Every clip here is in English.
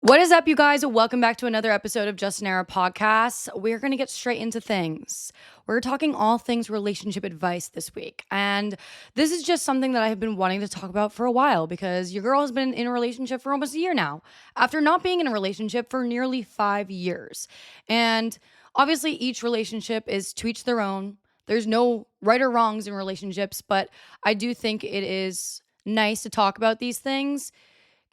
What is up, you guys? Welcome back to another episode of Just an Era podcast. We're going to get straight into things. We're talking all things relationship advice this week. And this is just something that I have been wanting to talk about for a while because your girl has been in a relationship for almost a year now, after not being in a relationship for nearly 5 years. And obviously, each relationship is to each their own. There's no right or wrongs in relationships, but I do think it is nice to talk about these things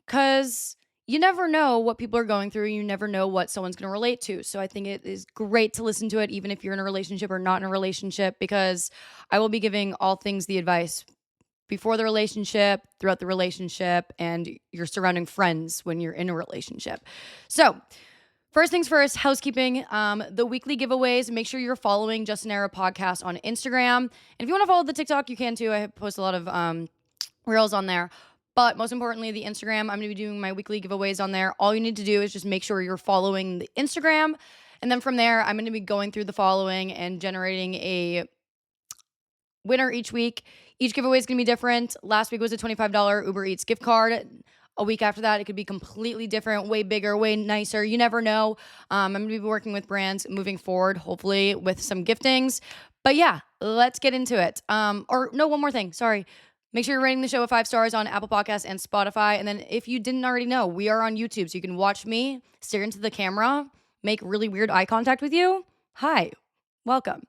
because you never know what people are going through. You never know what someone's going to relate to. So I think it is great to listen to it, even if you're in a relationship or not in a relationship, because I will be giving all things the advice before the relationship, throughout the relationship, and your surrounding friends when you're in a relationship. So, first things first, housekeeping. The weekly giveaways. Make sure you're following Just an Era podcast on Instagram. And if you want to follow the TikTok, you can too. I post a lot of reels on there. But most importantly, the Instagram, I'm going to be doing my weekly giveaways on there. All you need to do is just make sure you're following the Instagram. And then from there, I'm going to be going through the following and generating a winner each week. Each giveaway is going to be different. Last week was a $25 Uber Eats gift card. A week after that, it could be completely different, way bigger, way nicer. You never know. I'm going to be working with brands moving forward, hopefully with some giftings. But yeah, let's get into it. Or no, one more thing. Sorry. Make sure you're rating the show with 5 stars on Apple Podcasts and Spotify. And then if you didn't already know, we are on YouTube. So you can watch me stare into the camera, make really weird eye contact with you. Hi, welcome.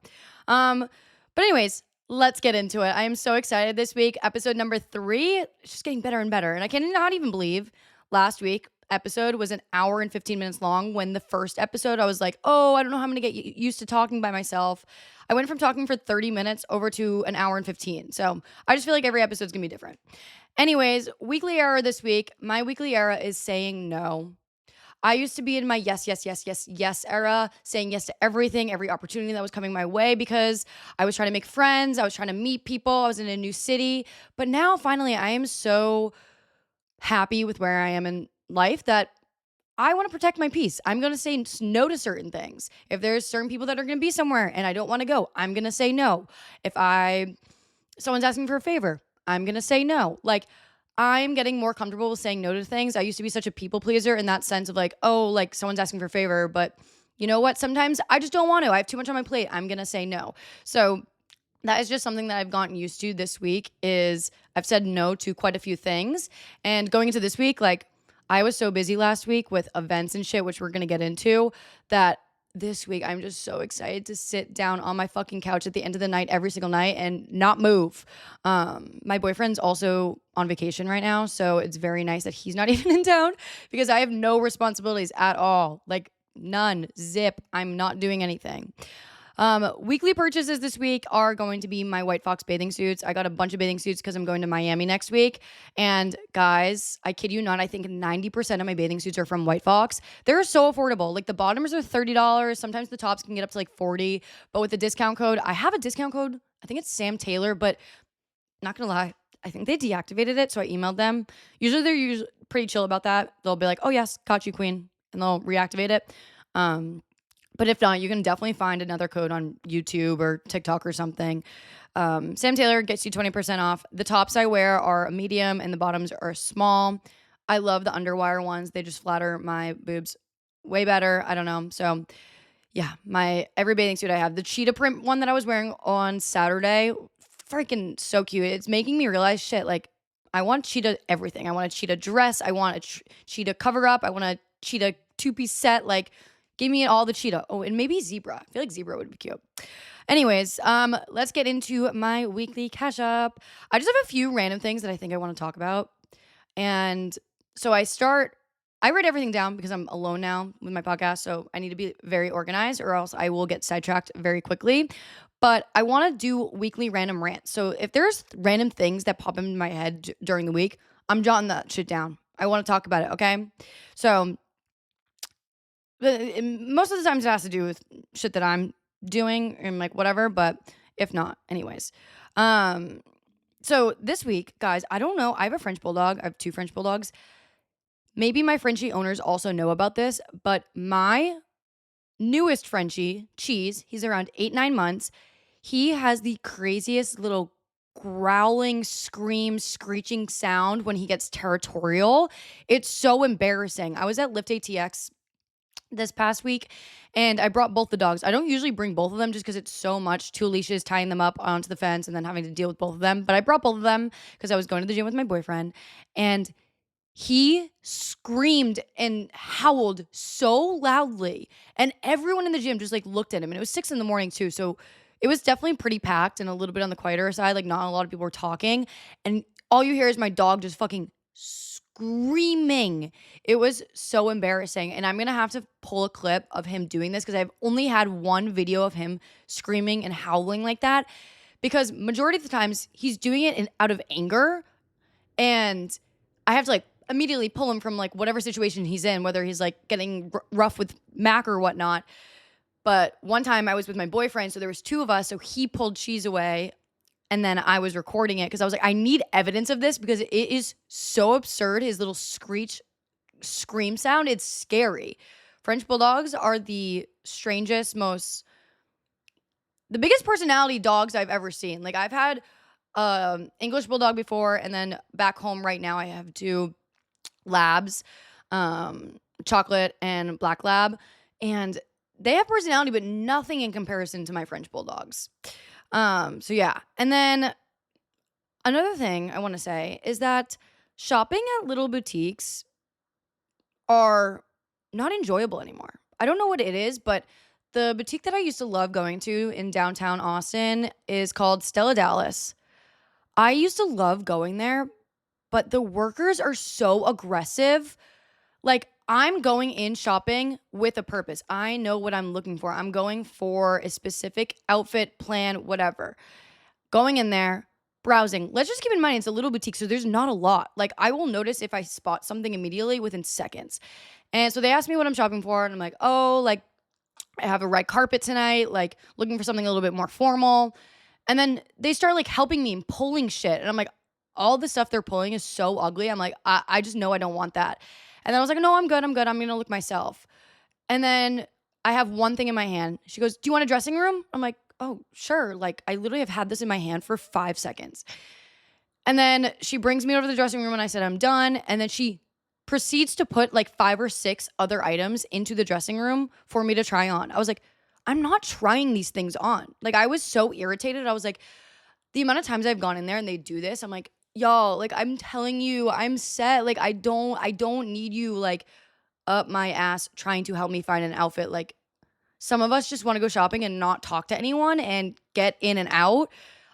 But anyways, let's get into it. I am so excited this week. Episode number 3. It's just getting better and better. And I cannot even believe last week episode was an hour and 15 minutes long, when the first episode I was like, oh, I don't know how I'm going to get used to talking by myself. I went from talking for 30 minutes over to an hour and 15. So I just feel like every episode's going to be different. Anyways, weekly error this week. My weekly error is saying no. I used to be in my yes, yes, yes, yes, yes era, saying yes to everything, every opportunity that was coming my way, because I was trying to make friends. I was trying to meet people. I was in a new city. But now finally, I am so happy with where I am in life that I want to protect my peace. I'm going to say no to certain things. If there's certain people that are going to be somewhere and I don't want to go, I'm going to say no. If someone's asking for a favor, I'm going to say no. Like, I'm getting more comfortable with saying no to things. I used to be such a people pleaser in that sense of like, oh, like someone's asking for a favor, but you know what? Sometimes I just don't want to. I have too much on my plate. I'm going to say no. So that is just something that I've gotten used to this week. Is I've said no to quite a few things. And going into this week, like, I was so busy last week with events and shit, which we're going to get into, that this week I'm just so excited to sit down on my fucking couch at the end of the night every single night and not move. My boyfriend's also on vacation right now, so it's very nice that he's not even in town, because I have no responsibilities at all. Like, none. Zip. I'm not doing anything. Weekly purchases this week are going to be my White Fox bathing suits. I got a bunch of bathing suits because I'm going to Miami next week. And guys, I kid you not, I think 90% of my bathing suits are from White Fox. They're so affordable. Like, the bottoms are $30. Sometimes the tops can get up to like $40. But with the discount code, I have a discount code. I think it's Sam Taylor, but not gonna lie, I think they deactivated it. So I emailed them. Usually they're pretty chill about that. They'll be like, oh yes, got you, queen. And they'll reactivate it. But if not, you can definitely find another code on YouTube or TikTok or something. Sam Taylor gets you 20% off. The tops I wear are a medium and the bottoms are small. I love the underwire ones. They just flatter my boobs way better. I don't know. So yeah, my every bathing suit I have. The cheetah print one that I was wearing on Saturday, freaking so cute. It's making me realize, shit, like, I want cheetah everything. I want a cheetah dress. I want a cheetah cover up. I want a cheetah 2-piece set. Like, give me all the cheetah. Oh, and maybe zebra. I feel like zebra would be cute. Anyways, let's get into my weekly cash up. I just have a few random things that I think I want to talk about. And so I write everything down because I'm alone now with my podcast. So I need to be very organized, or else I will get sidetracked very quickly. But I want to do weekly random rants. So if there's random things that pop into my head during the week, I'm jotting that shit down. I want to talk about it, okay? So most of the times it has to do with shit that I'm doing and like whatever, but if not, anyways. So this week, guys, I don't know. I have a French bulldog. I have 2 French bulldogs. Maybe my Frenchie owners also know about this, but my newest Frenchie, Cheese, he's around 8-9 months. He has the craziest little growling, scream, screeching sound when he gets territorial. It's so embarrassing. I was at Lift ATX this past week and I brought both the dogs. I don't usually bring both of them just because it's so much. Two leashes, tying them up onto the fence and then having to deal with both of them. But I brought both of them because I was going to the gym with my boyfriend, and he screamed and howled so loudly. And everyone in the gym just like looked at him. And it was 6 a.m. too. So it was definitely pretty packed and a little bit on the quieter side. Like not a lot of people were talking. And all you hear is my dog just fucking screaming. It was so embarrassing. And I'm going to have to pull a clip of him doing this because I've only had one video of him screaming and howling like that. Because majority of the times he's doing it out of anger. And I have to like immediately pull him from like whatever situation he's in, whether he's like getting rough with Mac or whatnot. But one time I was with my boyfriend, so there was two of us, so he pulled Cheese away and then I was recording it because I was like, I need evidence of this because it is so absurd. His little scream sound, it's scary. French Bulldogs are the strangest, the biggest personality dogs I've ever seen. Like I've had English Bulldog before, and then back home right now I have two labs, chocolate and black lab, and they have personality but nothing in comparison to my French Bulldogs. So yeah. And then another thing I want to say is that shopping at little boutiques are not enjoyable anymore. I don't know what it is, but the boutique that I used to love going to in downtown Austin is called Stella Dallas. I used to love going there, but the workers are so aggressive. Like, I'm going in shopping with a purpose. I know what I'm looking for. I'm going for a specific outfit, plan, whatever. Going in there, browsing. Let's just keep in mind it's a little boutique, so there's not a lot. Like, I will notice if I spot something immediately within seconds. And so they asked me what I'm shopping for, and I'm like, oh, like, I have a red carpet tonight, like, looking for something a little bit more formal. And then they start, like, helping me and pulling shit. And I'm like, all the stuff they're pulling is so ugly. I'm like, I just know I don't want that. And then I was like, no, I'm good. I'm going to look myself. And then I have one thing in my hand. She goes, do you want a dressing room? I'm like, oh, sure. Like, I literally have had this in my hand for 5 seconds. And then she brings me over to the dressing room and I said, I'm done. And then she proceeds to put like 5 or 6 other items into the dressing room for me to try on. I was like, I'm not trying these things on. Like, I was so irritated. I was like, the amount of times I've gone in there and they do this, I'm like, y'all, like, I'm telling you, I'm set. Like, I don't need you, like, up my ass trying to help me find an outfit. Like, some of us just want to go shopping and not talk to anyone and get in and out.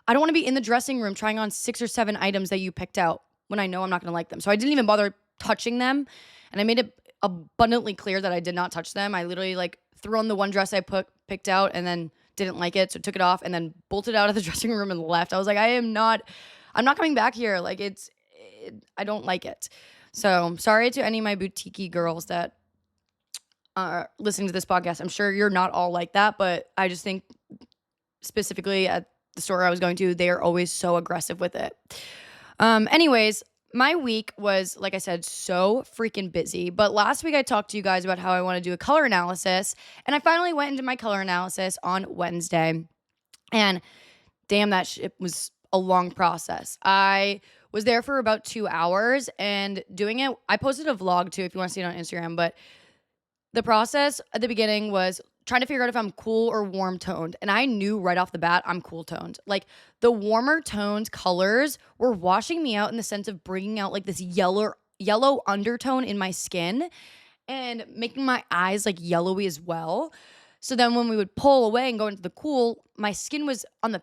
I don't want to be in the dressing room trying on 6 or 7 items that you picked out when I know I'm not going to like them. So I didn't even bother touching them. And I made it abundantly clear that I did not touch them. I literally, like, threw on the one dress I picked out and then didn't like it. So took it off and then bolted out of the dressing room and left. I was like, I'm not coming back here. Like, I don't like it. So sorry to any of my boutique girls that are listening to this podcast. I'm sure you're not all like that, but I just think specifically at the store I was going to, they are always so aggressive with it. Anyways, my week was, like I said, so freaking busy. But last week I talked to you guys about how I want to do a color analysis, and I finally went into my color analysis on Wednesday. And damn, that shit was a long process. I was there for about 2 hours and doing it. I posted a vlog too if you want to see it on Instagram, but the process at the beginning was trying to figure out if I'm cool or warm toned. And I knew right off the bat I'm cool toned. Like, the warmer toned colors were washing me out in the sense of bringing out like this yellow undertone in my skin and making my eyes like yellowy as well. So then when we would pull away and go into the cool, my skin was on the,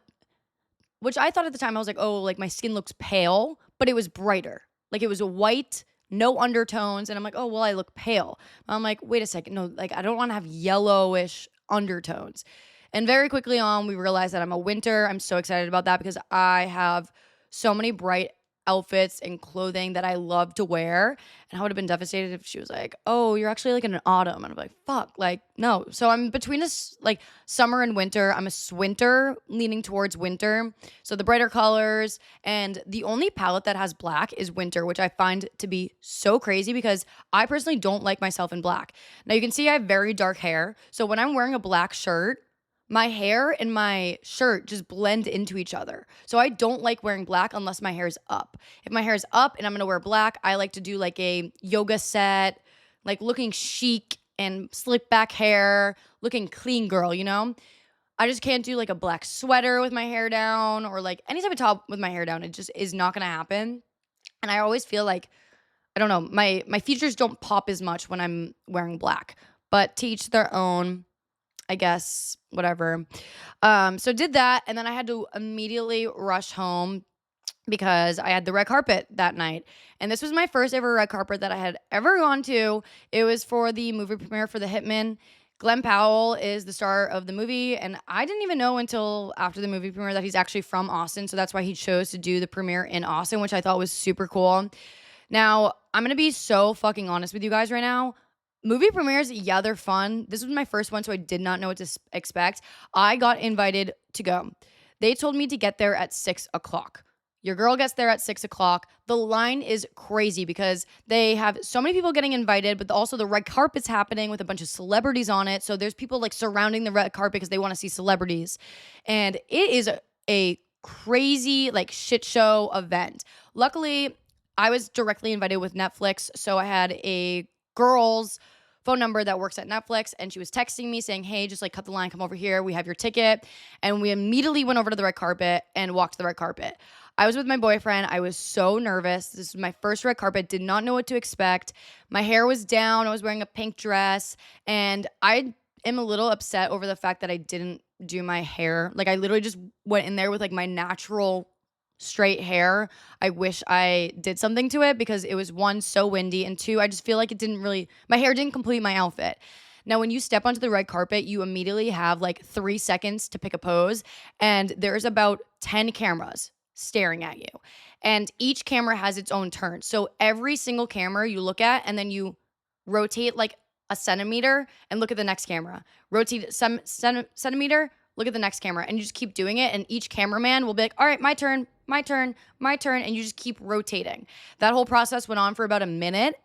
which I thought at the time, I was like, oh, like my skin looks pale, but it was brighter. Like, it was a white, no undertones. And I'm like, oh, well, I look pale. I'm like, wait a second. No, like, I don't want to have yellowish undertones. And very quickly on, we realized that I'm a winter. I'm so excited about that because I have so many bright outfits and clothing that I love to wear. And I would have been devastated if she was like, oh, you're actually like in an autumn. And I'm like, fuck, like, no. So I'm between this like summer and winter. I'm a swinter, leaning towards winter. So the brighter colors, and the only palette that has black is winter, which I find to be so crazy because I personally don't like myself in black. Now you can see I have very dark hair. So when I'm wearing a black shirt, my hair and my shirt just blend into each other. So I don't like wearing black unless my hair is up. If my hair is up and I'm gonna wear black, I like to do like a yoga set, like looking chic and slick back hair, looking clean girl, you know? I just can't do like a black sweater with my hair down or like any type of top with my hair down. It just is not gonna happen. And I always feel like, I don't know, my features don't pop as much when I'm wearing black. But to each their own, I guess, whatever. So did that, and then I had to immediately rush home because I had the red carpet that night. And this was my first ever red carpet that I had ever gone to. It was for the movie premiere for The Hitman. Glenn Powell is the star of the movie, and I didn't even know until after the movie premiere that he's actually from Austin, so that's why he chose to do the premiere in Austin, which I thought was super cool. Now, I'm gonna be so fucking honest with you guys right now. Movie premieres, yeah, they're fun. This was my first one, so I did not know what to expect. I got invited to go. They told me to get there at 6 o'clock. Your girl gets there at 6 o'clock. The line is crazy because they have so many people getting invited, but also the red carpet's happening with a bunch of celebrities on it. So there's people like surrounding the red carpet because they want to see celebrities. And it is a crazy like shit show event. Luckily, I was directly invited with Netflix. So I had a girl's phone number that works at Netflix, and she was texting me saying, hey, just like cut the line, come over here, we have your ticket. And we immediately went over to the red carpet and walked the red carpet. I was with my boyfriend. I was so nervous. This was my first red carpet, did not know what to expect. My hair was down, I was wearing a pink dress, and I am a little upset over the fact that I didn't do my hair. Like I literally just went in there with like my natural straight hair. I wish I did something to it because it was, one, so windy, and two, I just feel like it didn't really, my hair didn't complete my outfit. Now, when you step onto the red carpet, you immediately have like 3 seconds to pick a pose, and there's about 10 cameras staring at you. And each camera has its own turn. So every single camera you look at, and then you rotate like a centimeter and look at the next camera. Rotate some centimeter, look at the next camera, and you just keep doing it. And each cameraman will be like, all right, my turn, my turn, my turn. And you just keep rotating. That whole process went on for about a minute.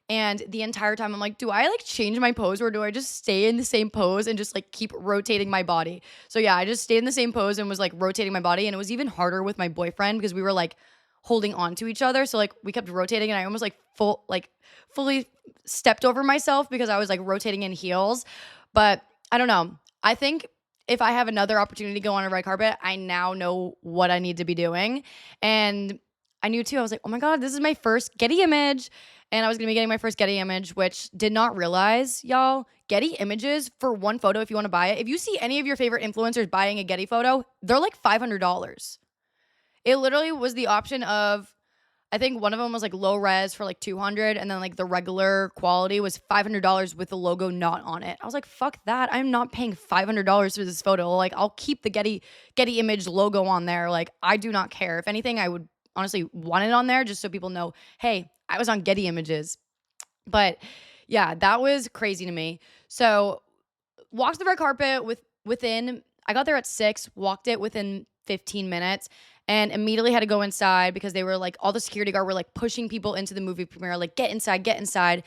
And the entire time I'm like, do I like change my pose, or do I just stay in the same pose and just like keep rotating my body? So yeah, I just stayed in the same pose and was like rotating my body. And it was even harder with my boyfriend because we were like holding on to each other. So like we kept rotating, and I almost like fully stepped over myself because I was like rotating in heels. But I don't know. I think if I have another opportunity to go on a red carpet, I now know what I need to be doing. And I knew too, I was like, oh my God, this is my first Getty image. And I was going to be getting my first Getty image, which did not realize, y'all, Getty images for one photo, if you want to buy it, if you see any of your favorite influencers buying a Getty photo, they're like $500. It literally was the option of, I think one of them was like low res for like 200, and then like the regular quality was $500 with the logo not on it. I was like, fuck that. I'm not paying $500 for this photo. Like, I'll keep the Getty image logo on there. Like, I do not care. If anything, I would honestly want it on there just so people know, hey, I was on Getty Images. But yeah, that was crazy to me. So walked the red carpet I got there at 6, walked it within 15 minutes, and immediately had to go inside because they were like, all the security guard were like pushing people into the movie premiere, like, get inside, get inside.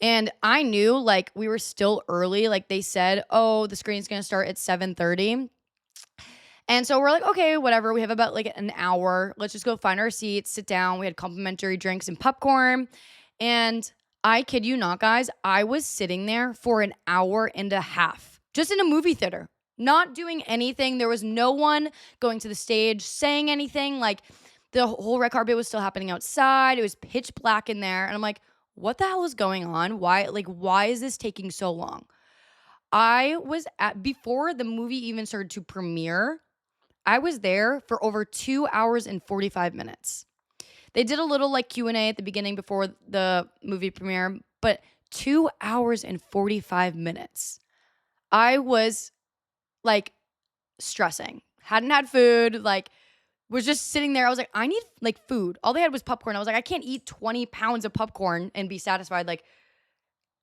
And I knew like we were still early. Like they said, oh, the screen's going to start at 7:30. And so we're like, okay, whatever. We have about like an hour. Let's just go find our seats, sit down. We had complimentary drinks and popcorn. And I kid you not, guys, I was sitting there for an hour and a half, just in a movie theater, not doing anything. There was no one going to the stage saying anything. Like the whole red carpet was still happening outside. It was pitch black in there. And I'm like, what the hell is going on? Why is this taking so long? Before the movie even started to premiere, I was there for over 2 hours and 45 minutes. They did a little like Q&A at the beginning before the movie premiere, but 2 hours and 45 minutes. I was like stressing. Hadn't had food, like was just sitting there. I was like, I need like food. All they had was popcorn. I was like, I can't eat 20 pounds of popcorn and be satisfied. Like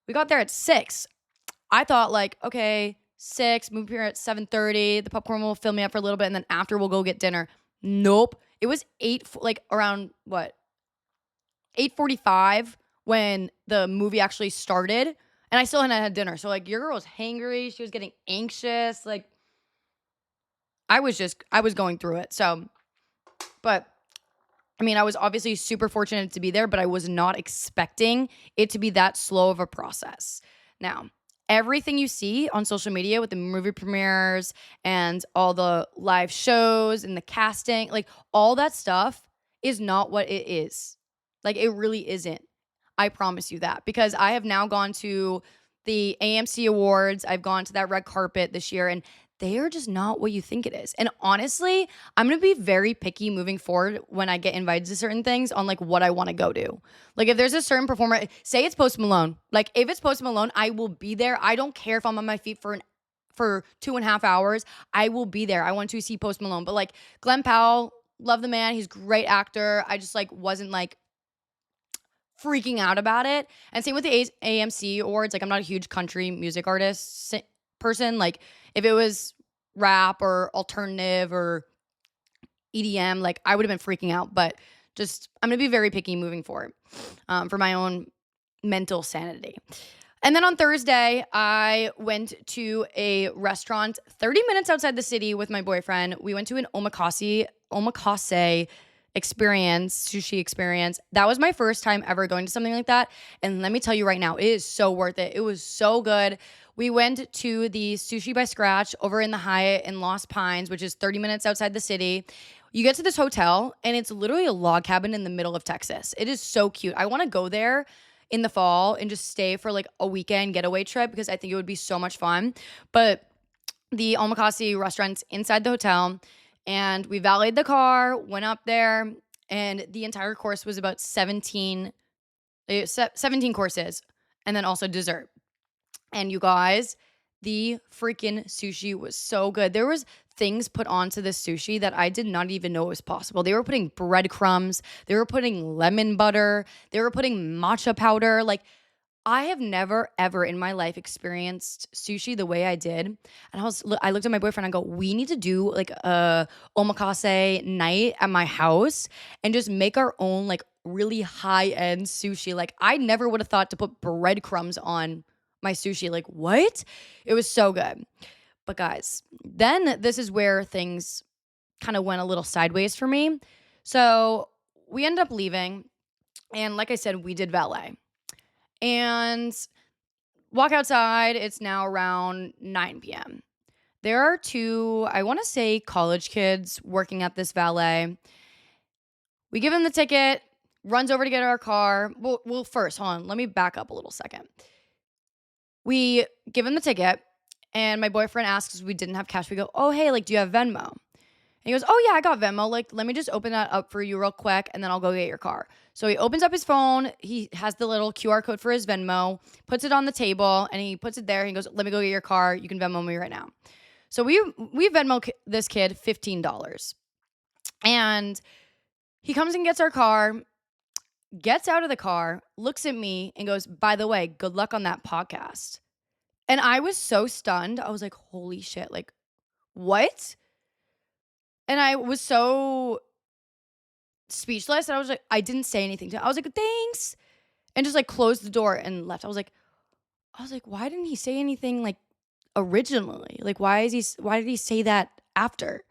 we got there at 6. I thought like, okay, 6, movie premiere at 7:30. The popcorn will fill me up for a little bit, and then after we'll go get dinner. Nope. It was 8:45 when the movie actually started, and I still hadn't had dinner. So like your girl was hangry. She was getting anxious. Like I was going through it. So, but I mean, I was obviously super fortunate to be there, but I was not expecting it to be that slow of a process. Now, everything you see on social media with the movie premieres and all the live shows and the casting, like all that stuff is not what it is. Like it really isn't. I promise you that because I have now gone to the AMC Awards. I've gone to that red carpet this year and they are just not what you think it is. And honestly, I'm going to be very picky moving forward when I get invited to certain things on like what I want to go to. Like if there's a certain performer, say it's Post Malone. Like if it's Post Malone, I will be there. I don't care if I'm on my feet for 2.5 hours. I will be there. I want to see Post Malone. But like Glenn Powell, love the man. He's a great actor. I just like wasn't like freaking out about it. And same with the AMC Awards. Like I'm not a huge country music artist person. Like if it was rap or alternative or EDM, like I would have been freaking out. But just I'm gonna be very picky moving forward for my own mental sanity. And then on Thursday, I went to a restaurant 30 minutes outside the city with my boyfriend. We went to an omakase experience, sushi experience. That was my first time ever going to something like that. And let me tell you right now, it is so worth it. It was so good. We went to the Sushi by Scratch over in the Hyatt in Lost Pines, which is 30 minutes outside the city. You get to this hotel and it's literally a log cabin in the middle of Texas. It is so cute. I want to go there in the fall and just stay for like a weekend getaway trip because I think it would be so much fun. But the omakase restaurant's inside the hotel and we valeted the car, went up there, and the entire course was about 17 courses and then also dessert. And you guys, the freaking sushi was so good. There was things put onto this sushi that I did not even know was possible. They were putting breadcrumbs, they were putting lemon butter, they were putting matcha powder. Like I have never ever in my life experienced sushi the way I did. And I looked at my boyfriend and I go, "We need to do like a omakase night at my house and just make our own like really high-end sushi." Like I never would have thought to put breadcrumbs on my sushi. Like what? It was so good. But guys, then this is where things kind of went a little sideways for me. So we ended up leaving. And like I said, we did valet. And walk outside. It's now around 9 p.m. There are two, I want to say, college kids working at this valet. We give him the ticket, runs over to get our car. Well, first, hold on. Let me back up a little second. We give him the ticket, and my boyfriend asks if we didn't have cash. We go, "Oh, hey, like, do you have Venmo?" And he goes, "Oh, yeah, I got Venmo. Like, let me just open that up for you real quick, and then I'll go get your car." So he opens up his phone. He has the little QR code for his Venmo, puts it on the table, and he puts it there. He goes, "Let me go get your car. You can Venmo me right now." So we Venmo this kid $15. And he comes and gets our car, gets out of the car, looks at me, and goes, "By the way, good luck on that podcast." And I was so stunned. I was like, holy shit, like, what? And I was so speechless. And I was like, I didn't say anything to him. I was like, "Thanks." And just like closed the door and left. I was like, why didn't he say anything like originally? Like, why did he say that after?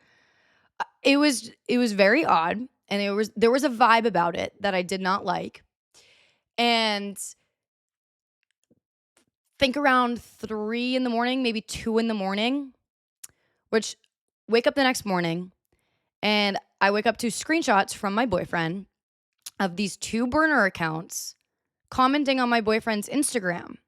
It was very odd. And there was a vibe about it that I did not like. And think around 3 in the morning, maybe 2 in the morning, which wake up the next morning and I wake up to screenshots from my boyfriend of these 2 burner accounts commenting on my boyfriend's Instagram.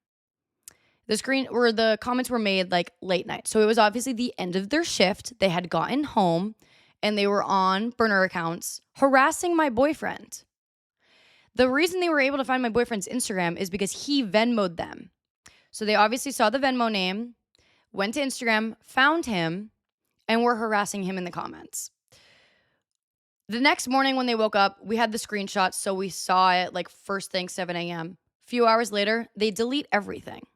The comments were made like late night. So it was obviously the end of their shift. They had gotten home and they were on burner accounts harassing my boyfriend. The reason they were able to find my boyfriend's Instagram is because he Venmo'd them. So they obviously saw the Venmo name, went to Instagram, found him, and were harassing him in the comments. The next morning when they woke up, we had the screenshots, so we saw it like first thing 7 a.m. A few hours later, they delete everything.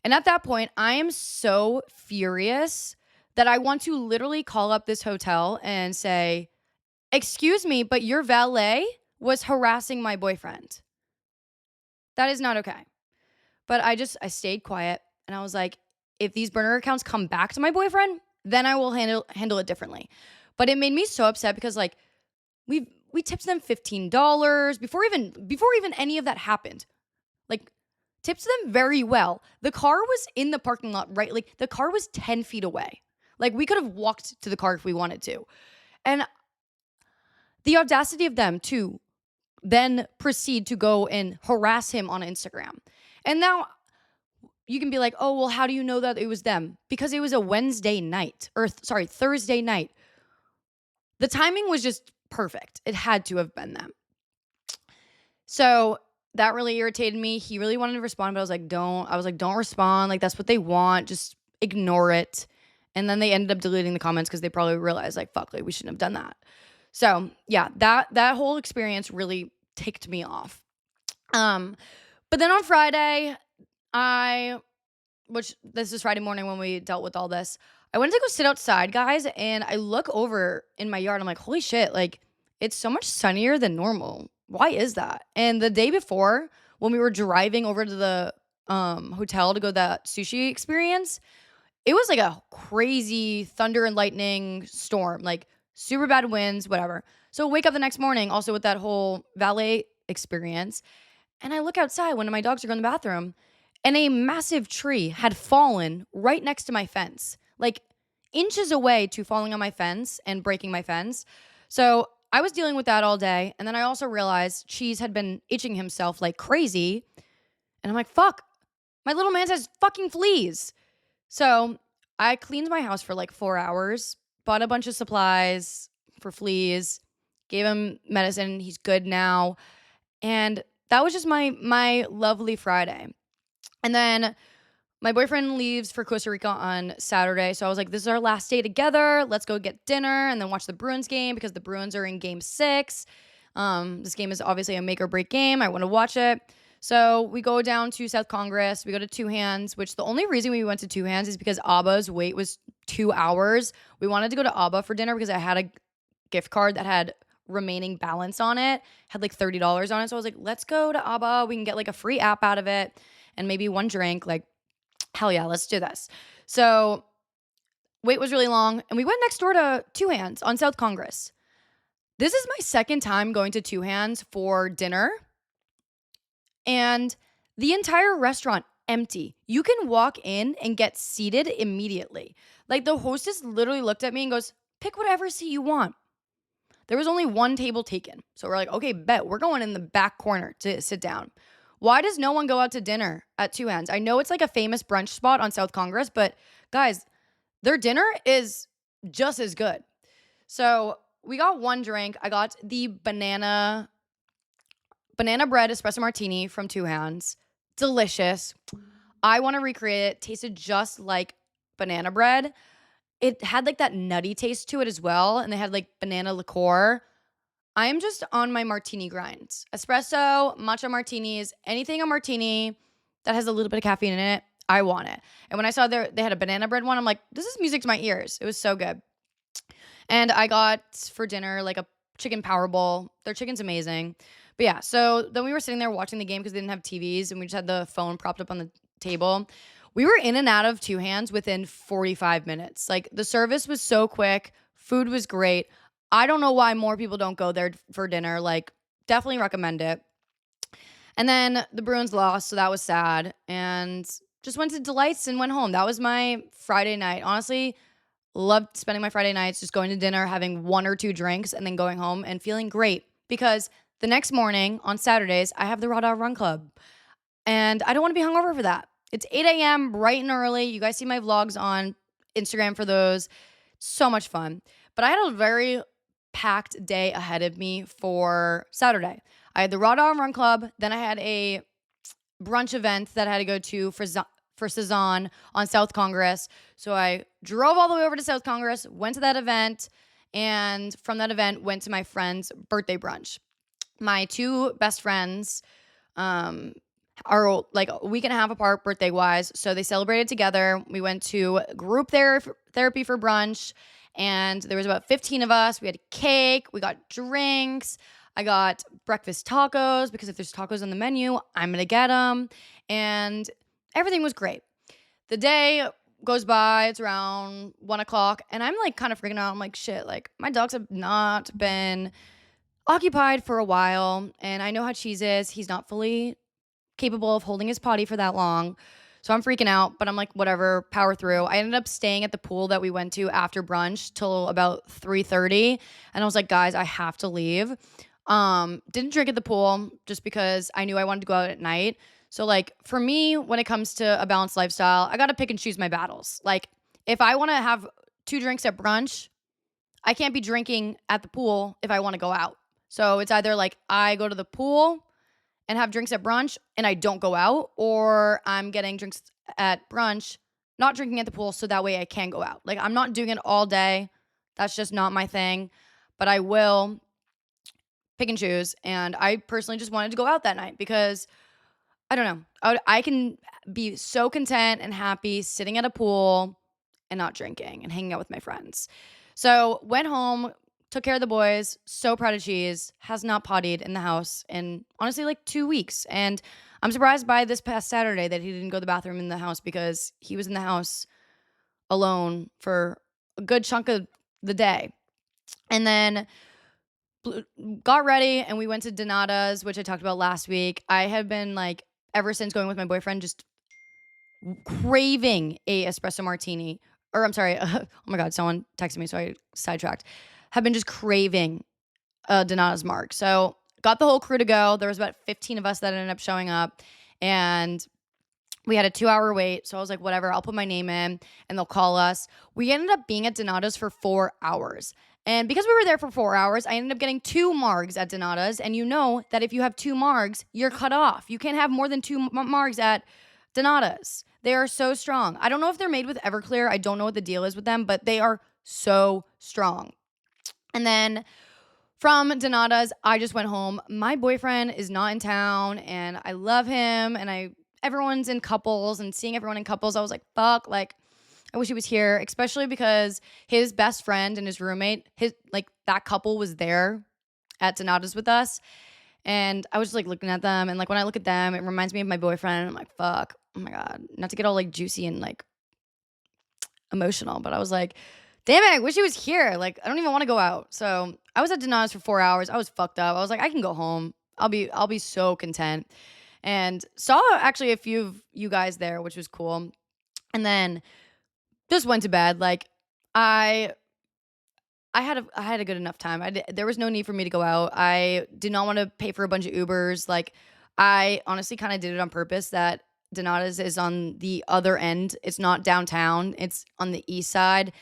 And at that point, I am so furious that I want to literally call up this hotel and say, "Excuse me, but your valet was harassing my boyfriend." That is not okay. But I stayed quiet and I was like, if these burner accounts come back to my boyfriend, then I will handle it differently. But it made me so upset because like we tipped them $15 before even any of that happened. Like tipped them very well. The car was in the parking lot, right? Like the car was 10 feet away. Like we could have walked to the car if we wanted to. And the audacity of them to then proceed to go and harass him on Instagram. And now you can be like, oh, well, how do you know that it was them? Because it was a Thursday night. The timing was just perfect. It had to have been them. So that really irritated me. He really wanted to respond, but I was like, don't respond. Like, that's what they want. Just ignore it. And then they ended up deleting the comments because they probably realized, like, fuck, like, we shouldn't have done that. So yeah, that whole experience really ticked me off. But then on Friday, which this is Friday morning when we dealt with all this, I went to go sit outside, guys, and I look over in my yard. I'm like, holy shit, like, it's so much sunnier than normal. Why is that? And the day before, when we were driving over to the hotel to go that sushi experience, it was like a crazy thunder and lightning storm, like super bad winds, whatever. So wake up the next morning also with that whole valet experience. And I look outside when my dogs are going to the bathroom, and a massive tree had fallen right next to my fence, like inches away to falling on my fence and breaking my fence. So I was dealing with that all day. And then I also realized Cheese had been itching himself like crazy. And I'm like, fuck, my little man has fucking fleas. So I cleaned my house for like 4 hours, bought a bunch of supplies for fleas, gave him medicine. He's good now. And that was just my lovely Friday. And then my boyfriend leaves for Costa Rica on Saturday. So I was like, this is our last day together. Let's go get dinner and then watch the Bruins game because the Bruins are in game 6. This game is obviously a make or break game. I want to watch it. So we go down to South Congress. We go to Two Hands, which the only reason we went to Two Hands is because Abba's wait was 2 hours. We wanted to go to Abba for dinner because I had a gift card that had remaining balance on it, had like $30 on it. So I was like, let's go to Abba. We can get like a free app out of it and maybe one drink. Like, hell yeah, let's do this. So wait was really long. And we went next door to Two Hands on South Congress. This is my second time going to Two Hands for dinner. And the entire restaurant empty. You can walk in and get seated immediately. Like the hostess literally looked at me and goes, pick whatever seat you want. There was only one table taken. So we're like, okay, bet. We're going in the back corner to sit down. Why does no one go out to dinner at Two Hands? I know it's like a famous brunch spot on South Congress, but guys, their dinner is just as good. So we got one drink. I got the banana bread espresso martini from Two Hands. Delicious. I want to recreate it. Tasted just like banana bread. It had like that nutty taste to it as well. And they had like banana liqueur. I am just on my martini grinds. Espresso, matcha martinis, anything a martini that has a little bit of caffeine in it, I want it. And when I saw they had a banana bread one, I'm like, this is music to my ears. It was so good. And I got for dinner like a chicken power bowl. Their chicken's amazing. But yeah, so then we were sitting there watching the game because they didn't have TVs and we just had the phone propped up on the table. We were in and out of Two Hands within 45 minutes. Like the service was so quick. Food was great. I don't know why more people don't go there for dinner. Like, definitely recommend it. And then the Bruins lost, so that was sad. And just went to Delights and went home. That was my Friday night. Honestly, loved spending my Friday nights just going to dinner, having 1 or 2 drinks, and then going home and feeling great. Because the next morning on Saturdays, I have the Raw Dog Run Club. And I don't want to be hungover for that. It's 8 a.m. bright and early. You guys see my vlogs on Instagram for those. So much fun. But I had a very packed day ahead of me for Saturday. I had the Raw Dog Run Club. Then I had a brunch event that I had to go to for Cezanne on South Congress. So I drove all the way over to South Congress, went to that event, and from that event went to my friend's birthday brunch. My 2 best friends are like a week and a half apart birthday-wise, so they celebrated together. We went to group therapy for brunch, and there was about 15 of us. We had cake. We got drinks. I got breakfast tacos because if there's tacos on the menu, I'm going to get them. And everything was great. The day goes by. It's around 1 o'clock, and I'm like kind of freaking out. I'm like, shit, like my dogs have not been occupied for a while, and I know how Cheese is. He's not fully capable of holding his potty for that long. So I'm freaking out, but I'm like, whatever, power through. I ended up staying at the pool that we went to after brunch till about 3:30. And I was like, guys, I have to leave. Didn't drink at the pool just because I knew I wanted to go out at night. So like for me, when it comes to a balanced lifestyle, I gotta pick and choose my battles. Like if I wanna have 2 drinks at brunch, I can't be drinking at the pool if I wanna go out. So it's either like I go to the pool and have drinks at brunch and I don't go out, or I'm getting drinks at brunch, not drinking at the pool so that way I can go out. Like I'm not doing it all day. That's just not my thing. But I will pick and choose. And I personally just wanted to go out that night because I don't know. I can be so content and happy sitting at a pool and not drinking and hanging out with my friends. So went home, took care of the boys. So proud of Cheese. Has not pottied in the house in honestly like 2 weeks. And I'm surprised by this past Saturday that he didn't go to the bathroom in the house because he was in the house alone for a good chunk of the day. And then got ready and we went to Donata's, which I talked about last week. I have been like, ever since going with my boyfriend, just craving a espresso martini. Or I'm sorry, oh my God, someone texted me, so I sidetracked. Have been just craving a Donata's Mark. So got the whole crew to go. There was about 15 of us that ended up showing up. And we had a 2-hour wait. So I was like, whatever, I'll put my name in and they'll call us. We ended up being at Donata's for 4 hours. And because we were there for 4 hours, I ended up getting 2 margs at Donata's. And you know that if you have 2 margs, you're cut off. You can't have more than 2 margs at Donata's. They are so strong. I don't know if they're made with Everclear. I don't know what the deal is with them, but they are so strong. And then from Donata's, I just went home. My boyfriend is not in town, and I love him, and everyone's in couples, and seeing everyone in couples, I was like, fuck, like, I wish he was here, especially because his best friend and his roommate, that couple was there at Donata's with us. And I was just like looking at them, and like when I look at them, it reminds me of my boyfriend. And I'm like, fuck, oh my God, not to get all like juicy and like emotional, but I was like, damn it, I wish he was here. Like, I don't even want to go out. So I was at Donata's for 4 hours. I was fucked up. I was like, I can go home. I'll be so content. And saw actually a few of you guys there, which was cool. And then just went to bed. Like I had a good enough time. There was no need for me to go out. I did not want to pay for a bunch of Ubers. Like I honestly kind of did it on purpose. That Donata's is on the other end. It's not downtown. It's on the east side.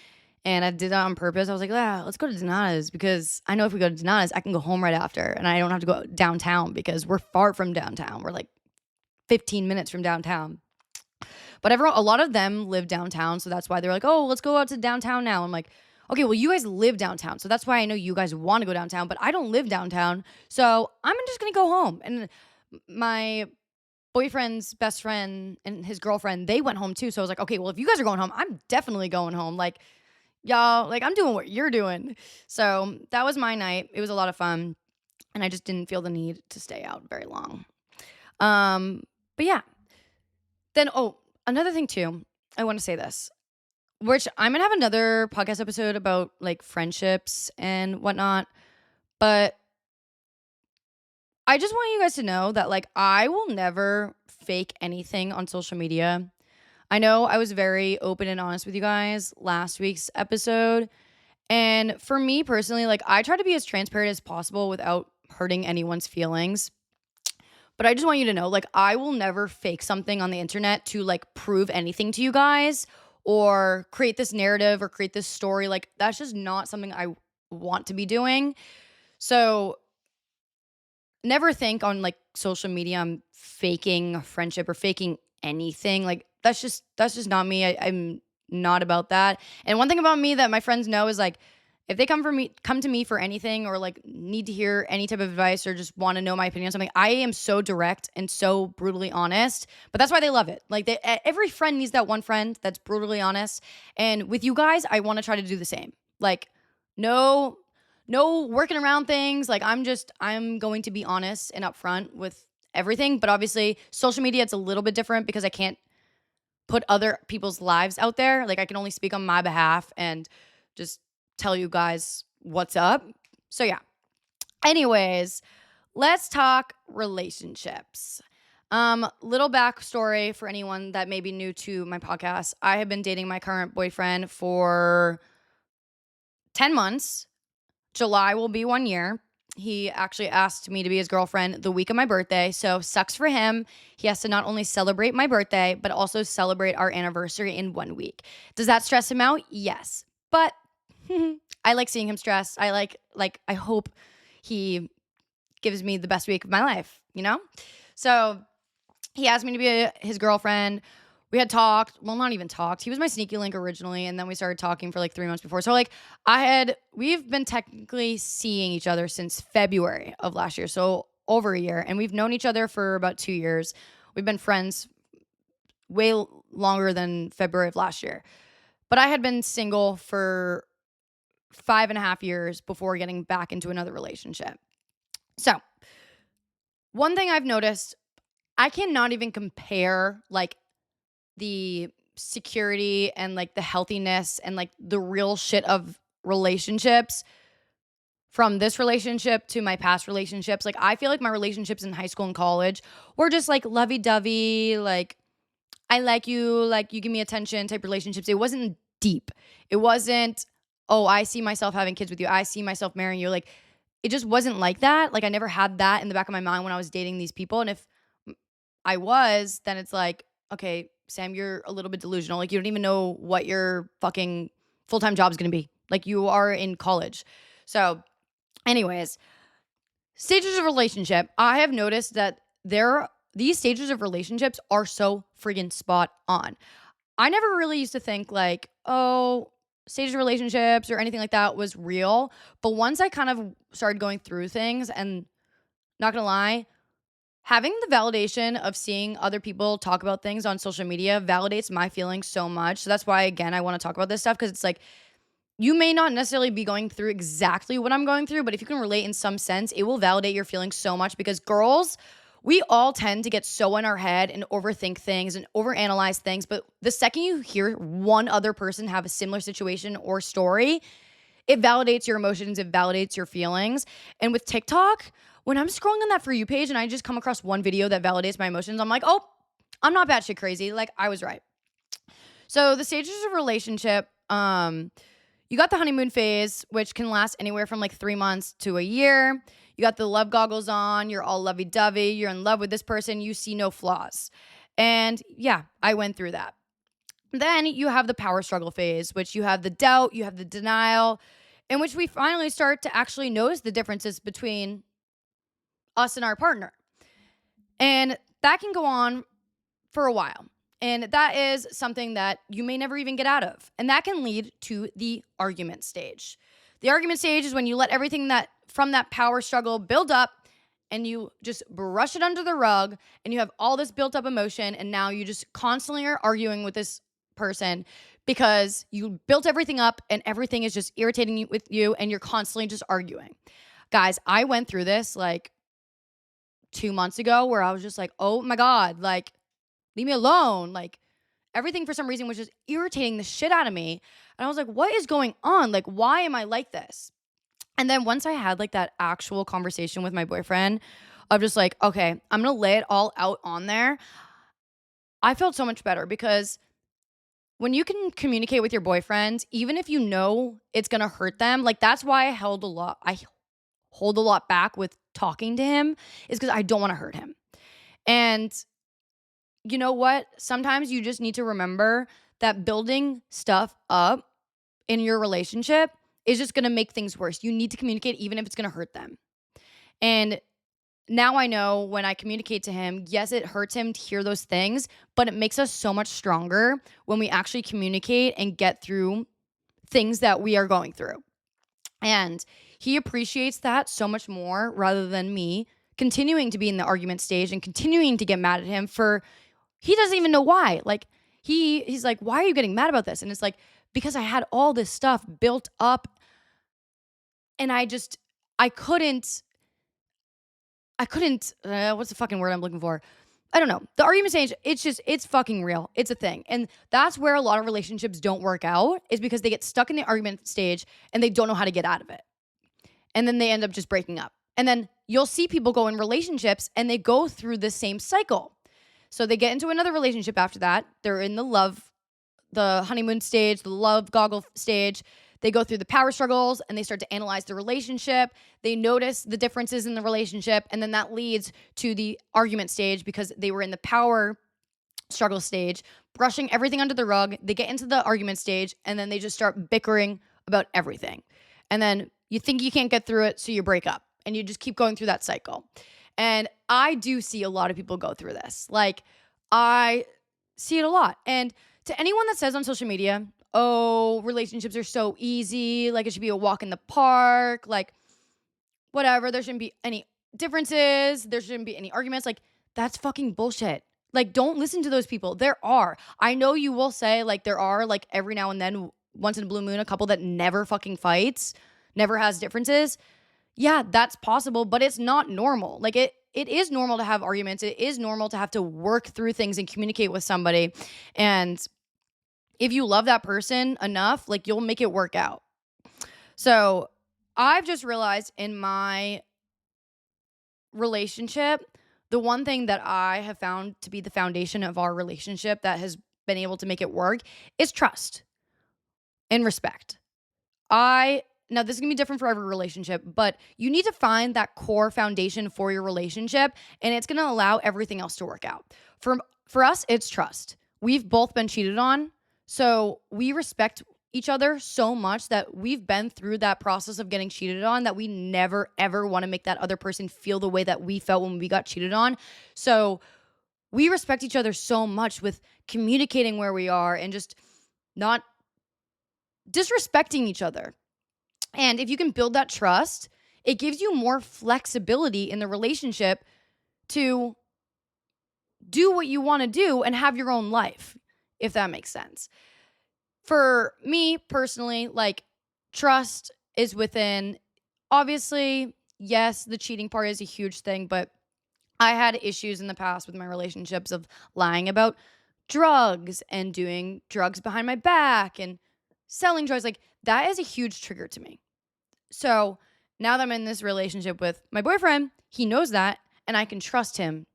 And I did that on purpose. I was like, let's go to Donata's because I know if we go to Donata's, I can go home right after. And I don't have to go downtown because we're far from downtown. We're like 15 minutes from downtown. But a lot of them live downtown. So that's why they're like, oh, let's go out to downtown now. I'm like, okay, well, you guys live downtown. So that's why I know you guys want to go downtown. But I don't live downtown. So I'm just going to go home. And my boyfriend's best friend and his girlfriend, they went home too. So I was like, okay, well, if you guys are going home, I'm definitely going home. Like, y'all, like I'm doing what you're doing. So that was my night. It was a lot of fun. And I just didn't feel the need to stay out very long. But yeah. Then, another thing too, I want to say this, which I'm going to have another podcast episode about like friendships and whatnot. But I just want you guys to know that like I will never fake anything on social media. I know I was very open and honest with you guys last week's episode. And for me personally, like I try to be as transparent as possible without hurting anyone's feelings. But I just want you to know, like, I will never fake something on the internet to like prove anything to you guys or create this narrative or create this story. Like, that's just not something I want to be doing. So never think on like social media I'm faking a friendship or faking anything. Like, that's just not me. I'm not about that. And one thing about me that my friends know is like, if they come to me for anything or like need to hear any type of advice or just want to know my opinion on something, I am so direct and so brutally honest. But that's why they love it. Like every friend needs that one friend that's brutally honest. And with you guys, I want to try to do the same. Like no working around things. Like I'm going to be honest and upfront with everything. But obviously social media, it's a little bit different because I can't put other people's lives out there. Like I can only speak on my behalf and just tell you guys what's up. So yeah. Anyways, let's talk relationships. Little backstory for anyone that may be new to my podcast. I have been dating my current boyfriend for 10 months. July will be 1 year. He actually asked me to be his girlfriend the week of my birthday. So sucks for him. He has to not only celebrate my birthday, but also celebrate our anniversary in 1 week. Does that stress him out? Yes. But I like seeing him stressed. I hope he gives me the best week of my life, you know? So he asked me to be his girlfriend. We had talked, well, not even talked. He was my sneaky link originally, and then we started talking for like 3 months before. So like we've been technically seeing each other since February of last year, so over a year, and we've known each other for about 2 years. We've been friends way longer than February of last year. But I had been single for 5.5 years before getting back into another relationship. So one thing I've noticed, I cannot even compare like the security and like the healthiness and like the real shit of relationships from this relationship to my past relationships. Like I feel like my relationships in high school and college were just like lovey-dovey, like I like you give me attention type relationships. It wasn't deep. It wasn't, oh, I see myself having kids with you. I see myself marrying you. Like it just wasn't like that. Like I never had that in the back of my mind when I was dating these people. And if I was, then it's like, okay, Sam, you're a little bit delusional. Like you don't even know what your fucking full-time job is going to be. Like you are in college. So anyways, stages of relationship. I have noticed that these stages of relationships are so friggin' spot on. I never really used to think like, oh, stages of relationships or anything like that was real. But once I kind of started going through things, and not gonna lie, having the validation of seeing other people talk about things on social media validates my feelings so much. So that's why, again, I want to talk about this stuff, because it's like, you may not necessarily be going through exactly what I'm going through, but if you can relate in some sense, it will validate your feelings so much, because girls, we all tend to get so in our head and overthink things and overanalyze things. But the second you hear one other person have a similar situation or story, it validates your emotions, it validates your feelings. And with TikTok, when I'm scrolling on that For You page and I just come across one video that validates my emotions, I'm like, oh, I'm not batshit crazy. Like, I was right. So the stages of relationship, you got the honeymoon phase, which can last anywhere from like 3 months to a year. You got the love goggles on. You're all lovey-dovey. You're in love with this person. You see no flaws. And yeah, I went through that. Then you have the power struggle phase, which you have the doubt, you have the denial, in which we finally start to actually notice the differences between us and our partner. And that can go on for a while. And that is something that you may never even get out of. And that can lead to the argument stage. The argument stage is when you let everything that from that power struggle build up, and you just brush it under the rug, and you have all this built up emotion, and now you just constantly are arguing with this person because you built everything up and everything is just irritating you with you, and you're constantly just arguing. Guys, I went through this like 2 months ago where I was just like, oh my God, like, leave me alone. Like, everything for some reason was just irritating the shit out of me. And I was like, what is going on? Like, why am I like this? And then once I had like that actual conversation with my boyfriend of just like, okay, I'm going to lay it all out on there, I felt so much better, because when you can communicate with your boyfriend, even if you know it's going to hurt them, like that's why I hold a lot back with talking to him, is because I don't want to hurt him. And you know what? Sometimes you just need to remember that building stuff up in your relationship is just going to make things worse. You need to communicate even if it's going to hurt them. And now I know when I communicate to him, yes, it hurts him to hear those things, but it makes us so much stronger when we actually communicate and get through things that we are going through. And he appreciates that so much more, rather than me continuing to be in the argument stage and continuing to get mad at him for, he doesn't even know why. Like he's like, why are you getting mad about this? And it's like, because I had all this stuff built up, and I couldn't, what's the fucking word I'm looking for? I don't know. The argument stage, it's fucking real. It's a thing. And that's where a lot of relationships don't work out, is because they get stuck in the argument stage and they don't know how to get out of it. And then they end up just breaking up. And then you'll see people go in relationships and they go through the same cycle. So they get into another relationship after that. They're in the honeymoon stage, the love goggle stage. They go through the power struggles and they start to analyze the relationship. They notice the differences in the relationship. And then that leads to the argument stage, because they were in the power struggle stage, brushing everything under the rug. They get into the argument stage and then they just start bickering about everything. And then you think you can't get through it, so you break up and you just keep going through that cycle. And I do see a lot of people go through this. Like, I see it a lot. And to anyone that says on social media, oh, relationships are so easy, like it should be a walk in the park, like whatever, there shouldn't be any differences, there shouldn't be any arguments, like that's fucking bullshit. Like, don't listen to those people. There are. I know you will say, like, there are, like, every now and then, once in a blue moon, a couple that never fucking fights, never has differences. Yeah, that's possible, but it's not normal. Like, it is normal to have arguments. It is normal to have to work through things and communicate with somebody. And if you love that person enough, like, you'll make it work out. So I've just realized in my relationship, the one thing that I have found to be the foundation of our relationship that has been able to make it work is trust and respect. Now this is going to be different for every relationship, but you need to find that core foundation for your relationship, and it's going to allow everything else to work out. For us, it's trust. We've both been cheated on, so we respect each other so much that we've been through that process of getting cheated on, that we never ever want to make that other person feel the way that we felt when we got cheated on. So we respect each other so much with communicating where we are and just not disrespecting each other. And if you can build that trust, it gives you more flexibility in the relationship to do what you want to do and have your own life, if that makes sense. For me personally, like, trust is within, obviously, yes, the cheating part is a huge thing, but I had issues in the past with my relationships of lying about drugs and doing drugs behind my back and selling drugs. Like, that is a huge trigger to me. So now that I'm in this relationship with my boyfriend, he knows that, and I can trust him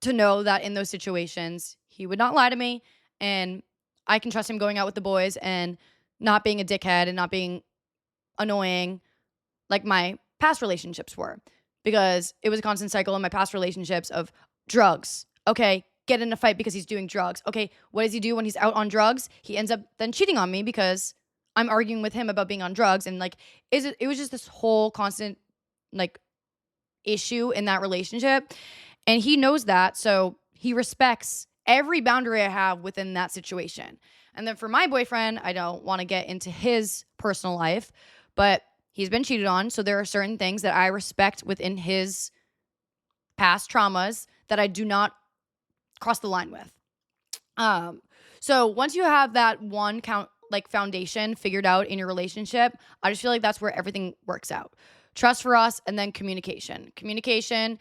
to know that in those situations, he would not lie to me, and I can trust him going out with the boys and not being a dickhead and not being annoying like my past relationships were, because it was a constant cycle in my past relationships of drugs. Okay, get in a fight because he's doing drugs. Okay, what does he do when he's out on drugs? He ends up then cheating on me because I'm arguing with him about being on drugs. And like, it was just this whole constant like issue in that relationship. And he knows that. So he respects every boundary I have within that situation. And then for my boyfriend, I don't want to get into his personal life, but he's been cheated on. So there are certain things that I respect within his past traumas that I do not cross the line with. So once you have that one foundation figured out in your relationship, I just feel like that's where everything works out. Trust for us, and then communication. Communication,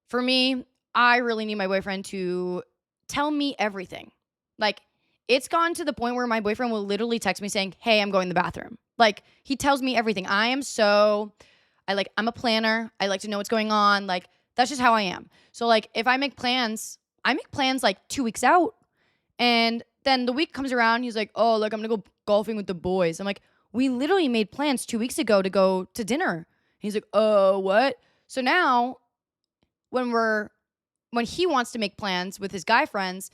for me, I really need my boyfriend to tell me everything. Like, it's gotten to the point where my boyfriend will literally text me saying, "Hey, I'm going to the bathroom." Like, he tells me everything. I'm a planner. I like to know what's going on. Like, that's just how I am. So like, if I make plans like 2 weeks out, and then the week comes around, he's like, "Oh, look, I'm gonna go golfing with the boys." I'm like, "We literally made plans 2 weeks ago to go to dinner." He's like, "Oh, what?" So now when he wants to make plans with his guy friends,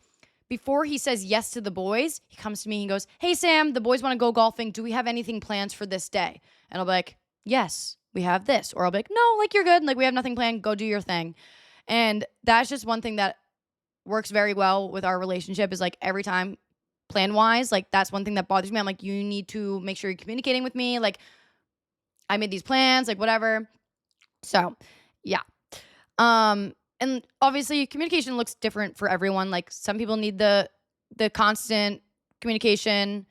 before he says yes to the boys, he comes to me and he goes, "Hey, Sam, the boys want to go golfing. Do we have anything planned for this day?" And I'll be like, "Yes, we have this." Or I'll be like, "No, like, you're good. Like, we have nothing planned. Go do your thing." And that's just one thing that works very well with our relationship, is like, every time, plan wise, like, that's one thing that bothers me. I'm like, you need to make sure you're communicating with me. Like, I made these plans, like, whatever. So yeah. And obviously communication looks different for everyone. Like, some people need the constant communication.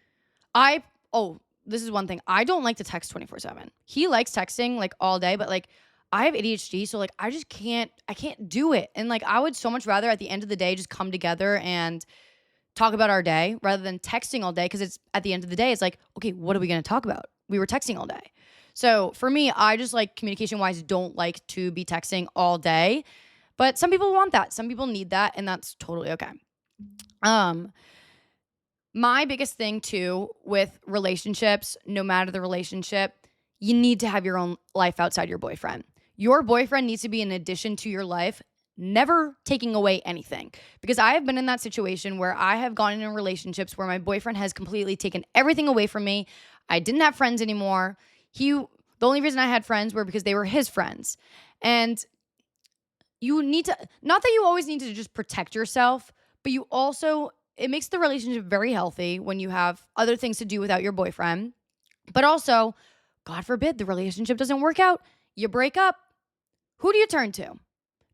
This is one thing. I don't like to text 24/7. He likes texting like all day, but like, I have ADHD, so like I can't do it. And like I would so much rather at the end of the day just come together and talk about our day rather than texting all day, because it's at the end of the day it's like, okay, what are we going to talk about? We were texting all day. So for me, I just like communication wise don't like to be texting all day. But some people want that. Some people need that, and that's totally okay. Um my biggest thing too with relationships, no matter the relationship, you need to have your own life outside your boyfriend. Your boyfriend needs to be an addition to your life, never taking away anything. Because I have been in that situation where I have gone into relationships where my boyfriend has completely taken everything away from me. I didn't have friends anymore. The only reason I had friends were because they were his friends. And you need to, not that you always need to just protect yourself, but you also, it makes the relationship very healthy when you have other things to do without your boyfriend. But also, God forbid the relationship doesn't work out, you break up. Who do you turn to?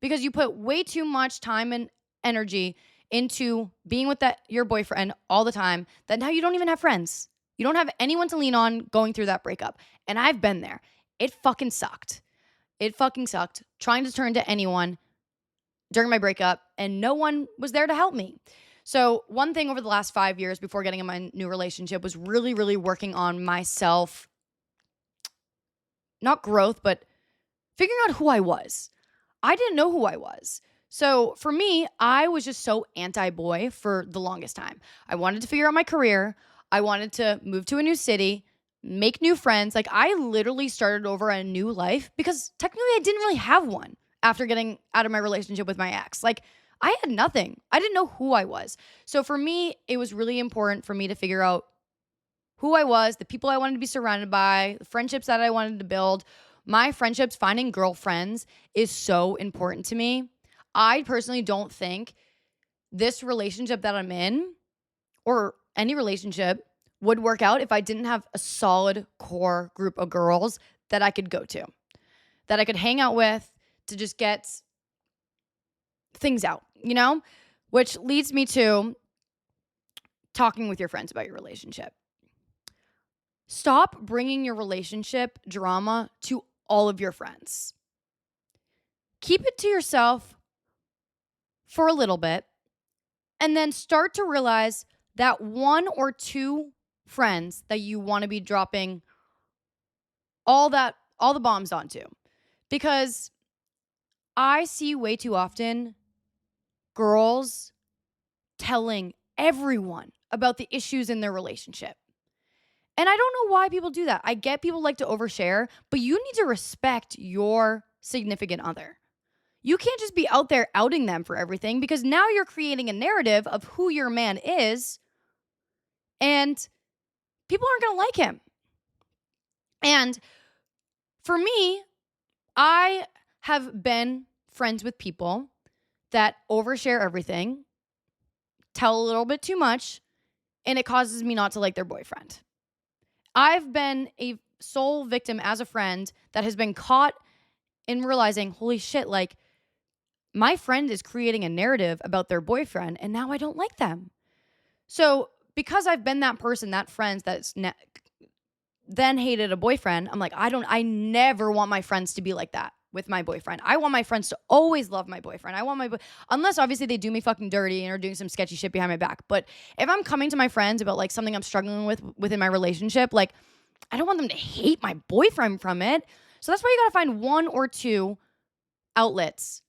Because you put way too much time and energy into being with your boyfriend all the time that now you don't even have friends. You don't have anyone to lean on going through that breakup. And I've been there. It fucking sucked. It fucking sucked trying to turn to anyone during my breakup, and no one was there to help me. So one thing over the last 5 years before getting in my new relationship was really, really working on myself, not growth, but figuring out who I was. I didn't know who I was. So for me, I was just so anti-boy for the longest time. I wanted to figure out my career. I wanted to move to a new city, make new friends. Like I literally started over a new life because technically I didn't really have one after getting out of my relationship with my ex. Like I had nothing. I didn't know who I was. So for me, it was really important for me to figure out who I was, the people I wanted to be surrounded by, the friendships that I wanted to build. My friendships, finding girlfriends is so important to me. I personally don't think this relationship that I'm in or any relationship would work out if I didn't have a solid core group of girls that I could go to, that I could hang out with to just get things out, you know? Which leads me to talking with your friends about your relationship. Stop bringing your relationship drama to all of your friends. Keep it to yourself for a little bit, and then start to realize that one or two friends that you want to be dropping all the bombs onto. Because I see way too often girls telling everyone about the issues in their relationship. And I don't know why people do that. I get people like to overshare, but you need to respect your significant other. You can't just be out there outing them for everything, because now you're creating a narrative of who your man is, and people aren't going to like him. And for me, I have been friends with people that overshare everything, tell a little bit too much, and it causes me not to like their boyfriend. I've been a sole victim as a friend that has been caught in realizing, holy shit, like my friend is creating a narrative about their boyfriend and now I don't like them. So because I've been that person, that friend that's then hated a boyfriend, I'm like, I never want my friends to be like that with my boyfriend. I want my friends to always love my boyfriend. I want unless obviously they do me fucking dirty and are doing some sketchy shit behind my back. But if I'm coming to my friends about like something I'm struggling with within my relationship, like I don't want them to hate my boyfriend from it. So that's why you gotta find one or two outlets,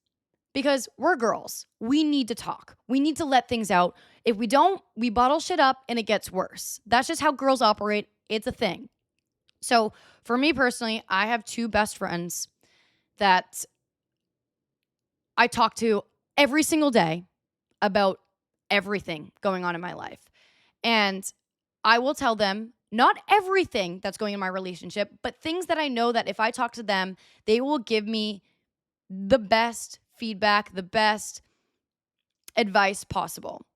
because we're girls. We need to talk. We need to let things out. If we don't, we bottle shit up and it gets worse. That's just how girls operate. It's a thing. So for me personally, I have two best friends that I talk to every single day about everything going on in my life. And I will tell them not everything that's going in my relationship, but things that I know that if I talk to them, they will give me the best feedback, the best advice possible.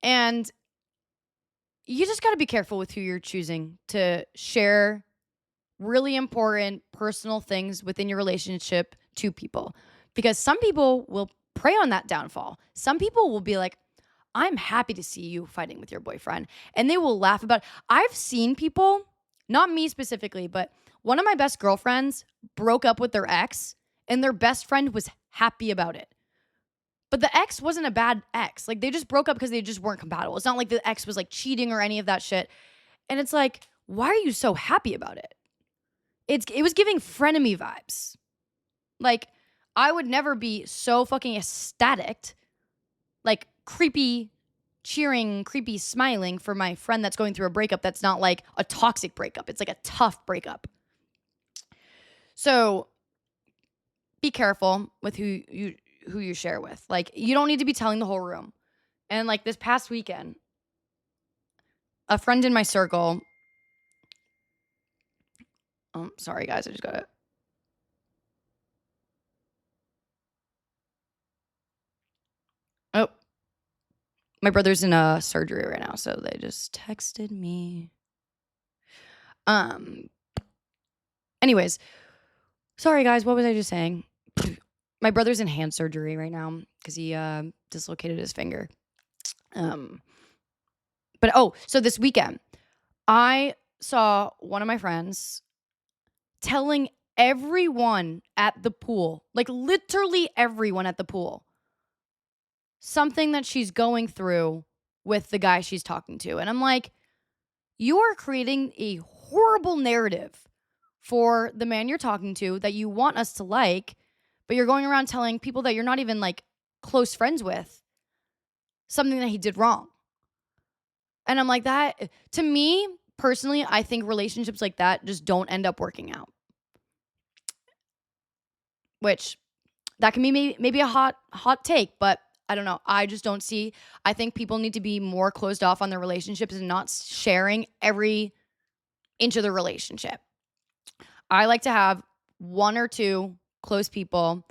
And you just got to be careful with who you're choosing to share really important personal things within your relationship to people, because some people will prey on that downfall. Some people will be like, I'm happy to see you fighting with your boyfriend, and they will laugh about it. I've seen people, not me specifically, but One of my best girlfriends broke up with their ex, and their best friend was happy about it. But the ex wasn't a bad ex. Like, they just broke up because they just weren't compatible. It's not like the ex was like cheating or any of that shit. And it's like, why are you so happy about it? It was giving frenemy vibes. Like, I would never be so fucking ecstatic, like creepy cheering, creepy smiling for my friend that's going through a breakup that's not like a toxic breakup. It's like a tough breakup. So be careful with who you share with. Like, you don't need to be telling the whole room. And like this past weekend, a friend in my circle. Oh, sorry guys, I just got it. Oh, my brother's in a surgery right now, so they just texted me. Anyways, sorry guys, what was I just saying? My brother's in hand surgery right now because he dislocated his finger. So this weekend, I saw one of my friends telling everyone at the pool, like literally everyone at the pool, something that she's going through with the guy she's talking to. And I'm like, you are creating a horrible narrative for the man you're talking to that you want us to like, but you're going around telling people that you're not even like close friends with something that he did wrong. And I'm like, that to me personally, I think relationships like that just don't end up working out. Which that can be maybe a hot take, but I don't know. I just don't see. I think people need to be more closed off on their relationships and not sharing every inch of the relationship. I like to have one or two close people,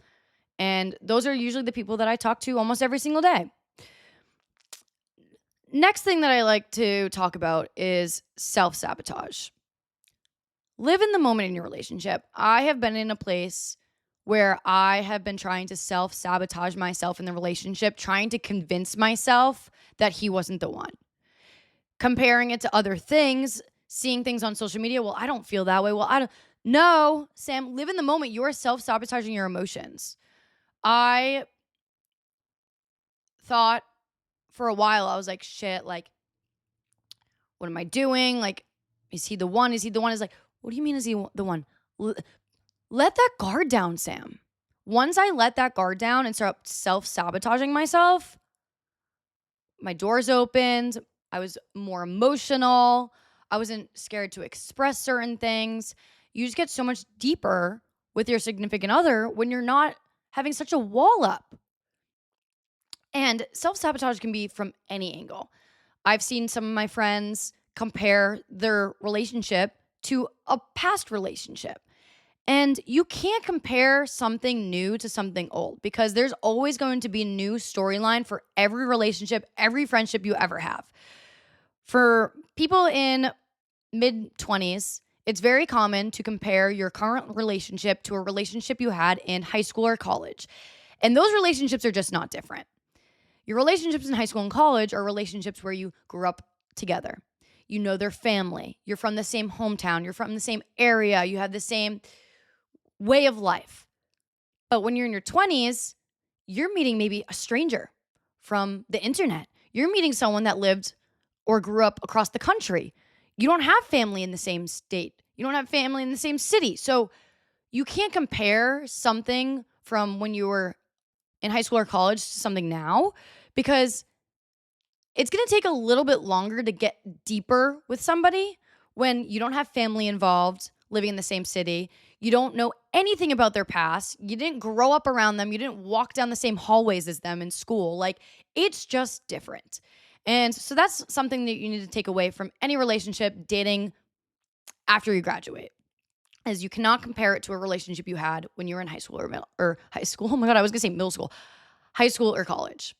and those are usually the people that I talk to almost every single day. Next thing that I like to talk about is self-sabotage. Live in the moment in your relationship. I have been in a place where I have been trying to self-sabotage myself in the relationship, trying to convince myself that he wasn't the one. Comparing it to other things, seeing things on social media. Well, I don't feel that way. Well, I don't. No, Sam, live in the moment. You are self-sabotaging your emotions. I thought for a while, I was like, shit, like, what am I doing? Like, is he the one? Is he the one? Is like, what do you mean is he the one? Let that guard down, Sam. Once I let that guard down and start self-sabotaging myself, my doors opened. I was more emotional. I wasn't scared to express certain things. You just get so much deeper with your significant other when you're not having such a wall up. And self-sabotage can be from any angle. I've seen some of my friends compare their relationship to a past relationship. And you can't compare something new to something old because there's always going to be a new storyline for every relationship, every friendship you ever have. For people in mid-20s, it's very common to compare your current relationship to a relationship you had in high school or college. And those relationships are just not different. Your relationships in high school and college are relationships where you grew up together. You know their family. You're from the same hometown. You're from the same area. You have the same way of life. But when you're in your 20s, you're meeting maybe a stranger from the internet. You're meeting someone that lived or grew up across the country. You don't have family in the same state. You don't have family in the same city. So you can't compare something from when you were in high school or college to something now because it's going to take a little bit longer to get deeper with somebody when you don't have family involved living in the same city. You don't know anything about their past. You didn't grow up around them. You didn't walk down the same hallways as them in school. Like, it's just different. And so that's something that you need to take away from any relationship dating after you graduate. Is you cannot compare it to a relationship you had when you were in high school or high school. Oh my God, I was going to say middle school, high school or college.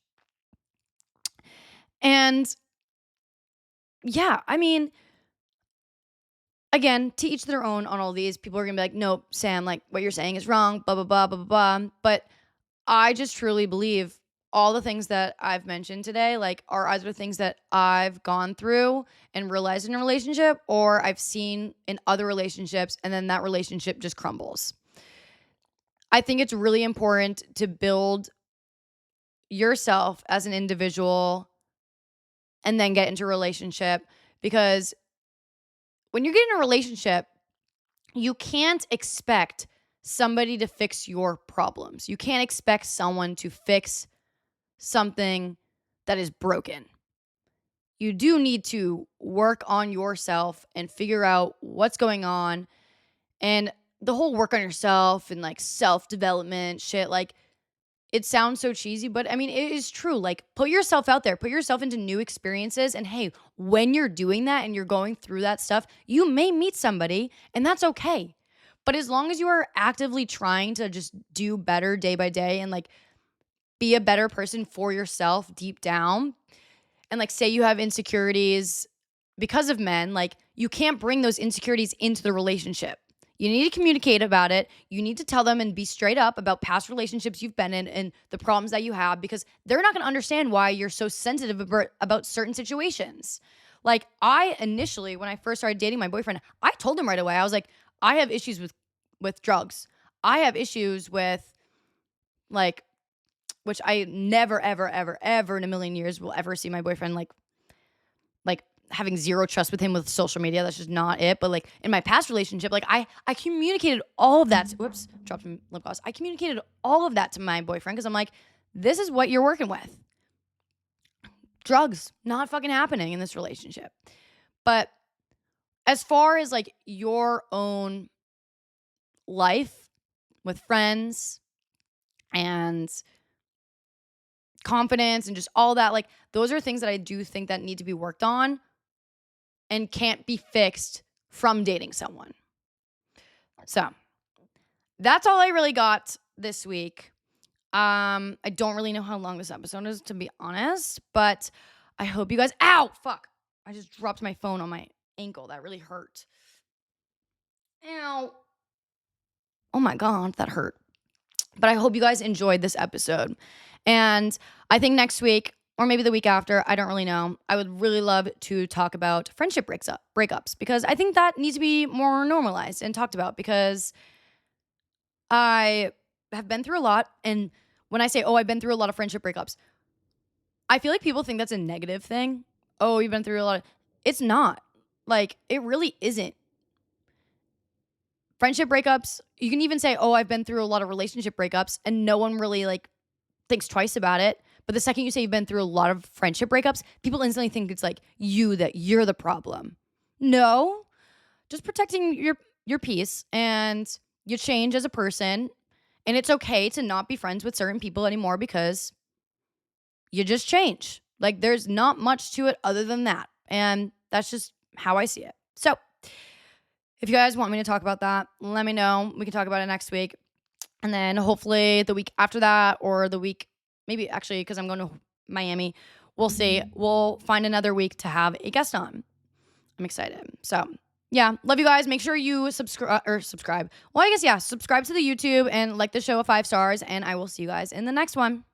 And yeah, I mean, again, to each their own on all these. People are going to be like, nope, Sam, like what you're saying is wrong, blah, blah, blah, blah, blah, blah. But I just truly believe all the things that I've mentioned today, like, are either things that I've gone through and realized in a relationship, or I've seen in other relationships, and then that relationship just crumbles. I think it's really important to build yourself as an individual and then get into a relationship, because when you get in a relationship, you can't expect somebody to fix your problems. You can't expect someone to fix something that is broken. You do need to work on yourself and figure out what's going on. And the whole work on yourself and like self development shit, like, it sounds so cheesy, but I mean, it is true. Like, put yourself out there, put yourself into new experiences. And hey, when you're doing that and you're going through that stuff, you may meet somebody, and that's okay. But as long as you are actively trying to just do better day by day and like be a better person for yourself deep down, and like say you have insecurities because of men, like, you can't bring those insecurities into the relationship. You need to communicate about it. You need to tell them and be straight up about past relationships you've been in and the problems that you have, because they're not going to understand why you're so sensitive about certain situations. Like, I initially, when I first started dating my boyfriend, I told him right away. I was like, I have issues with drugs. I have issues with, like, which I never, ever, ever, ever in a million years will ever see my boyfriend like having zero trust with him with social media. That's just not it. But like in my past relationship, like I communicated all of that. Whoops, dropped some lip gloss. I communicated all of that to my boyfriend because I'm like, this is what you're working with. Drugs, not fucking happening in this relationship. But as far as like your own life with friends and confidence and just all that, like, those are things that I do think that need to be worked on and can't be fixed from dating someone. So that's all I really got this week. I don't really know how long this episode is, to be honest, but I hope you guys, ow, fuck. I just dropped my phone on my ankle. That really hurt. Ow. Oh my God, that hurt. But I hope you guys enjoyed this episode. And I think next week, or maybe the week after, I don't really know, I would really love to talk about friendship breakups, because I think that needs to be more normalized and talked about, because I have been through a lot. And when I say, oh, I've been through a lot of friendship breakups, I feel like people think that's a negative thing. Oh, you've been through a lot of, it's not. Like, it really isn't. Friendship breakups, you can even say, oh, I've been through a lot of relationship breakups, and no one really like thinks twice about it. But the second you say you've been through a lot of friendship breakups, people instantly think it's like that you're the problem. No, just protecting your peace, and you change as a person, and it's okay to not be friends with certain people anymore because you just change. Like, there's not much to it other than that. And that's just how I see it. So if you guys want me to talk about that, let me know. We can talk about it next week. And then hopefully the week after that, or the week, maybe actually, because I'm going to Miami, we'll see. We'll find another week to have a guest on. I'm excited. So yeah, love you guys. Make sure you subscribe. Well, I guess, yeah, subscribe to the YouTube and like the show of 5 stars. And I will see you guys in the next one.